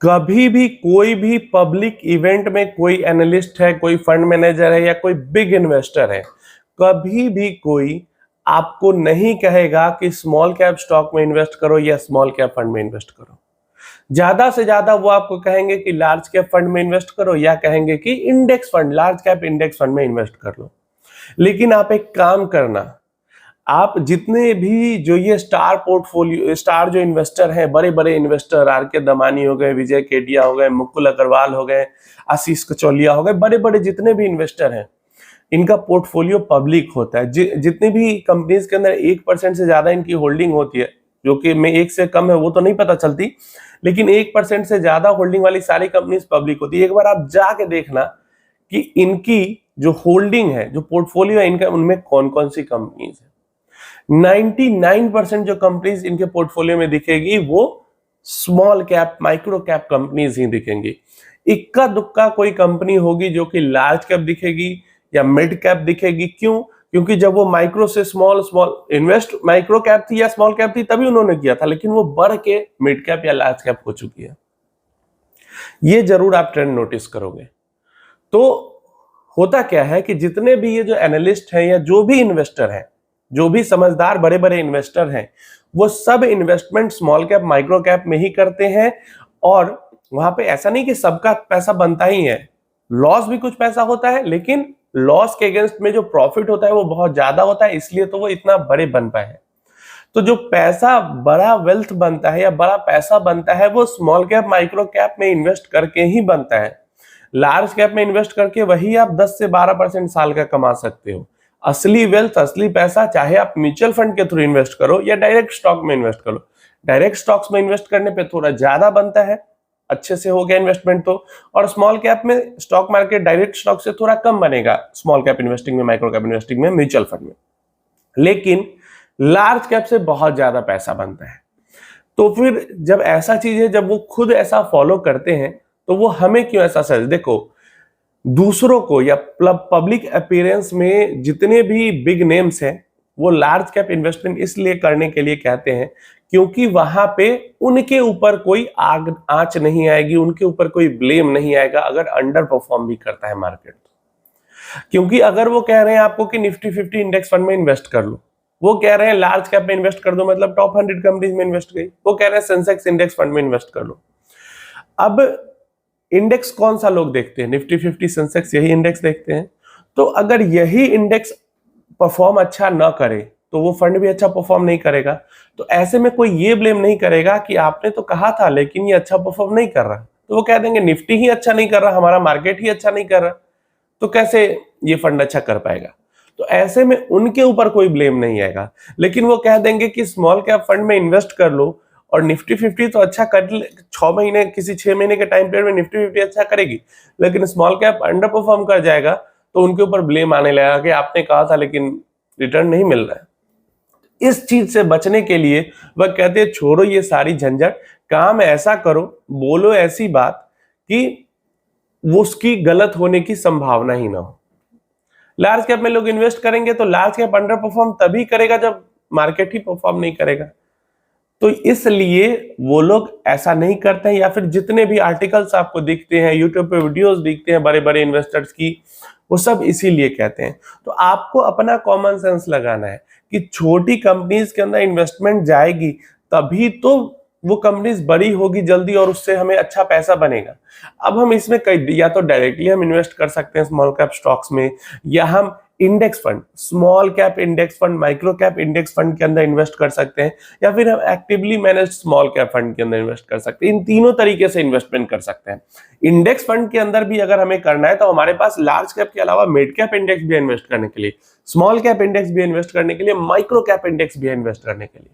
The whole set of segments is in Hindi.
कभी भी कोई भी पब्लिक इवेंट में कोई एनालिस्ट है, कोई फंड मैनेजर है या कोई बिग इन्वेस्टर है, कभी भी कोई आपको नहीं कहेगा कि स्मॉल कैप स्टॉक में इन्वेस्ट करो या स्मॉल कैप फंड में इन्वेस्ट करो। ज्यादा से ज्यादा वो आपको कहेंगे कि लार्ज कैप फंड में इन्वेस्ट करो या कहेंगे कि index fund, large cap index fund में इन्वेस्ट कर लो। लेकिन आप एक काम करना, आप जितने भी जो ये स्टार पोर्टफोलियो, स्टार जो इन्वेस्टर हैं, बड़े बड़े इन्वेस्टर, आर के दमानी हो गए, विजय केडिया हो गए, मुकुल अग्रवाल हो गए, आशीष कचौलिया हो गए, बड़े बड़े जितने भी इन्वेस्टर हैं, इनका पोर्टफोलियो पब्लिक होता है। जितनी भी कंपनीज के अंदर 1% से ज्यादा इनकी होल्डिंग होती है, जो कि में 1 से कम है वो तो नहीं पता चलती, लेकिन 1% से ज्यादा होल्डिंग वाली सारी कंपनीज पब्लिक होती है। एक बार आप जाके देखना कि इनकी जो होल्डिंग है, जो पोर्टफोलियो है इनका, उनमें कौन कौन सी कंपनीज है। 99% जो कंपनीज इनके पोर्टफोलियो में दिखेगी वो small cap, micro cap companies ही दिखेंगी। इक्का दुक्का कोई कंपनी होगी जो कि लार्ज कैप दिखेगी या मिड कैप दिखेगी। क्यों? क्योंकि जब वो माइक्रो से स्मॉल इन्वेस्ट माइक्रो कैप थी या स्मॉल कैप थी तभी उन्होंने किया था, लेकिन वो बढ़ के मिड कैप या लार्ज कैप हो चुकी है। ये जरूर आप ट्रेंड नोटिस करोगे। तो होता क्या है कि जितने भी ये जो एनालिस्ट हैं या जो भी इन्वेस्टर हैं, जो भी समझदार बड़े बड़े इन्वेस्टर हैं, वो सब investment small cap micro cap में ही करते हैं। और वहां पे ऐसा नहीं कि सबका पैसा बनता ही है, लॉस भी कुछ पैसा होता है, लेकिन लॉस के अगेंस्ट में जो प्रॉफिट होता है वो बहुत ज्यादा होता है, इसलिए तो वो इतना बड़े बन पाए हैं। तो जो पैसा, बड़ा वेल्थ बनता है या बड़ा पैसा बनता है, वो स्मॉल कैप माइक्रो कैप में इन्वेस्ट करके ही बनता है। लार्ज कैप में इन्वेस्ट करके वही आप 10 से 12% साल का कमा सकते हो। असली वेल्थ, असली पैसा, चाहे आप म्यूचुअल फंड के थ्रू इन्वेस्ट करो या डायरेक्ट स्टॉक में इन्वेस्ट करो। डायरेक्ट स्टॉक्स में इन्वेस्ट करने पे थोड़ा ज्यादा बनता है, अच्छे से हो गया इन्वेस्टमेंट तो। और स्मॉल कैप में स्टॉक मार्केट डायरेक्ट स्टॉक से थोड़ा कम बनेगा, स्मॉल कैप इन्वेस्टिंग में, माइक्रो कैप इन्वेस्टिंग में, म्यूचुअल फंड में। लेकिन लार्ज कैप से बहुत ज्यादा पैसा बनता है। तो फिर जब ऐसा चीज है, जब वो खुद ऐसा फॉलो करते हैं, तो वो हमें क्यों ऐसा सजेस्ट? देखो, दूसरों को या पब्लिक अपीयरेंस में जितने भी बिग नेम्स हैं, वो लार्ज कैप इन्वेस्टमेंट इसलिए करने के लिए कहते हैं क्योंकि वहां पे उनके ऊपर कोई आग आंच नहीं आएगी, उनके ऊपर कोई ब्लेम नहीं आएगा अगर अंडर परफॉर्म भी करता है मार्केट। क्योंकि अगर वो कह रहे हैं आपको कि निफ्टी 50 इंडेक्स फंड में इन्वेस्ट कर लो, वो कह रहे हैं लार्ज कैप में इन्वेस्ट कर दो, मतलब टॉप 100 कंपनीज में इन्वेस्ट गई, वो कह रहे हैं सेंसेक्स इंडेक्स फंड में इन्वेस्ट कर लो। अब इंडेक्स कौन सा लोग देखते हैं? निफ्टी 50 सेंसेक्स, यही इंडेक्स देखते हैं। तो अगर यही इंडेक्स परफॉर्म अच्छा ना करे तो वो फंड भी अच्छा परफॉर्म नहीं करेगा। तो ऐसे में कोई ये ब्लेम नहीं करेगा कि आपने तो कहा था लेकिन ये अच्छा परफॉर्म नहीं कर रहा। तो वो कह देंगे निफ्टी ही अच्छा नहीं कर रहा, हमारा मार्केट ही अच्छा नहीं कर रहा, तो कैसे ये फंड अच्छा कर पाएगा? तो ऐसे में उनके ऊपर कोई ब्लेम नहीं आएगा। लेकिन वो कह देंगे कि स्मॉल कैप फंड में इन्वेस्ट कर लो और निफ्टी 50 तो अच्छा कर, 6 महीने, किसी 6 महीने के टाइम पीरियड में निफ्टी 50 अच्छा करेगी, लेकिन स्मॉल कैप अंडर परफॉर्म कर जाएगा, तो उनके ऊपर ब्लेम आने लगेगा कि आपने कहा था लेकिन रिटर्न नहीं मिल रहा है। इस चीज से बचने के लिए वह कहते हैं छोड़ो ये सारी झंझट, काम ऐसा करो, बोलो ऐसी बात कि वो उसकी गलत होने की संभावना ही ना हो। लार्ज कैप में लोग इन्वेस्ट करेंगे तो लार्ज कैप अंडर परफॉर्म तभी करेगा जब मार्केट ही परफॉर्म नहीं करेगा। तो इसलिए वो लोग ऐसा नहीं करते हैं, या फिर जितने भी आर्टिकल्स आपको दिखते हैं, यूट्यूब पे वीडियोस दिखते हैं बड़े बड़े इन्वेस्टर्स की, वो सब इसीलिए कहते हैं। तो आपको अपना कॉमन सेंस लगाना है कि छोटी कंपनीज के अंदर इन्वेस्टमेंट जाएगी तभी तो वो कंपनीज बड़ी होगी जल्दी और उससे हमें अच्छा पैसा बनेगा। अब हम इसमें कई, या तो डायरेक्टली हम इन्वेस्ट कर सकते हैं स्मॉल कैप स्टॉक्स में, या हम index fund, small cap index fund, micro cap index fund के अंदर इन्वेस्ट कर सकते हैं, या फिर हम actively managed small cap fund के अंदर इन्वेस्ट कर सकते हैं। इन तीनों तरीके से इन्वेस्टमेंट कर सकते हैं। इंडेक्स फंड के अंदर भी अगर हमें करना है तो हमारे पास लार्ज कैप के अलावा मिड कैप इंडेक्स भी इन्वेस्ट करने के लिए, स्मॉल कैप इंडेक्स भी इन्वेस्ट करने के लिए, माइक्रो कैप इंडेक्स भी इन्वेस्ट करने के लिए।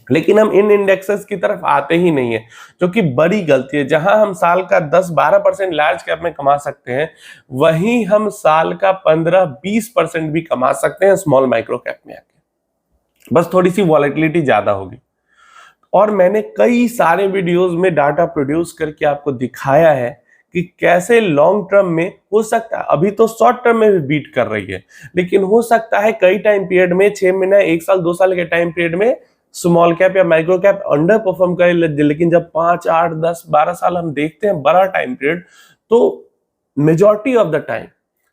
लेकिन हम इन इंडेक्सेस की तरफ आते ही नहीं है, जो कि बड़ी गलती है। जहां हम साल का 10-12% लार्ज कैप में कमा सकते हैं, वहीं हम साल का 15-20% भी कमा सकते हैं स्मॉल माइक्रो कैप में आके। बस थोड़ी सी वॉलेटिलिटी ज्यादा होगी। और मैंने कई सारे वीडियोस में डाटा प्रोड्यूस करके आपको दिखाया है कि कैसे लॉन्ग टर्म में हो सकता है, अभी तो शॉर्ट टर्म में भी बीट कर रही है, लेकिन हो सकता है कई टाइम पीरियड में, 6 महीना, 1 साल, 2 साल के टाइम पीरियड में स्मॉल कैप या माइक्रो कैप अंडर परफॉर्म करे, लेकिन जब 5, 8, 10, 12 साल हम देखते हैं, बड़ा टाइम पीरियड, तो मेजॉरिटी ऑफ द टाइम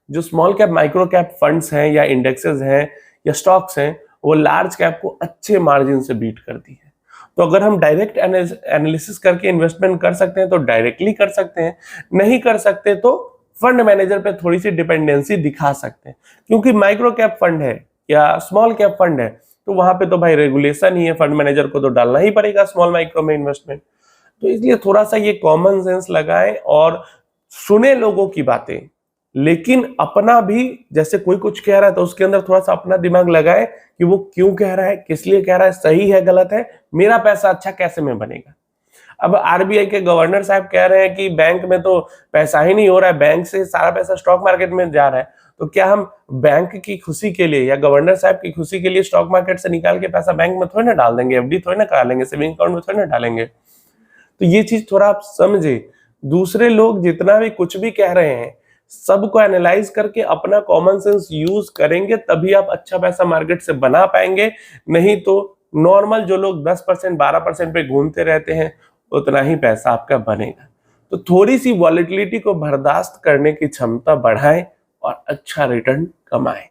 जो small cap micro cap funds हैं या इंडेक्सेस हैं या स्टॉक्स हैं, वो लार्ज कैप को अच्छे मार्जिन से बीट करती है। तो अगर हम डायरेक्ट एनालिसिस करके इन्वेस्टमेंट कर सकते हैं तो डायरेक्टली कर सकते हैं, नहीं कर सकते तो फंड मैनेजर पे थोड़ी सी डिपेंडेंसी दिखा सकते हैं, क्योंकि माइक्रो कैप फंड है या स्मॉल कैप फंड है तो वहां पे तो भाई रेगुलेशन ही है, फंड मैनेजर को तो डालना ही पड़ेगा स्मॉल माइक्रो में इन्वेस्टमेंट। तो इसलिए थोड़ा सा ये कॉमन सेंस लगाएं और सुने लोगों की बातें, लेकिन अपना भी, जैसे कोई कुछ कह रहा है तो उसके अंदर थोड़ा सा अपना दिमाग लगाए कि वो क्यों कह रहा है, किस लिए कह रहा है, सही है गलत है, मेरा पैसा अच्छा कैसे में बनेगा। अब आरबीआई के गवर्नर साहब कह रहे हैं कि बैंक में तो पैसा ही नहीं हो रहा है, बैंक से सारा पैसा स्टॉक मार्केट में जा रहा है, तो क्या हम बैंक की खुशी के लिए या गवर्नर साहब की खुशी के लिए स्टॉक मार्केट से निकाल के पैसा बैंक में थोड़ी ना डाल देंगे, एफडी थोड़ी ना करा लेंगे, सेविंग अकाउंट में थोड़ी ना डालेंगे। तो ये चीज थोड़ा आप समझे। दूसरे लोग जितना भी कुछ भी कह रहे हैं, सबको एनालाइज करके अपना कॉमन सेंस यूज करेंगे तभी आप अच्छा पैसा मार्केट से बना पाएंगे। नहीं तो नॉर्मल जो लोग 10% 12% पे घूमते रहते हैं, उतना ही पैसा आपका बनेगा। तो थोड़ी सी वॉलेटिलिटी को बर्दाश्त करने की क्षमता बढ़ाएं और अच्छा रिटर्न कमाएं।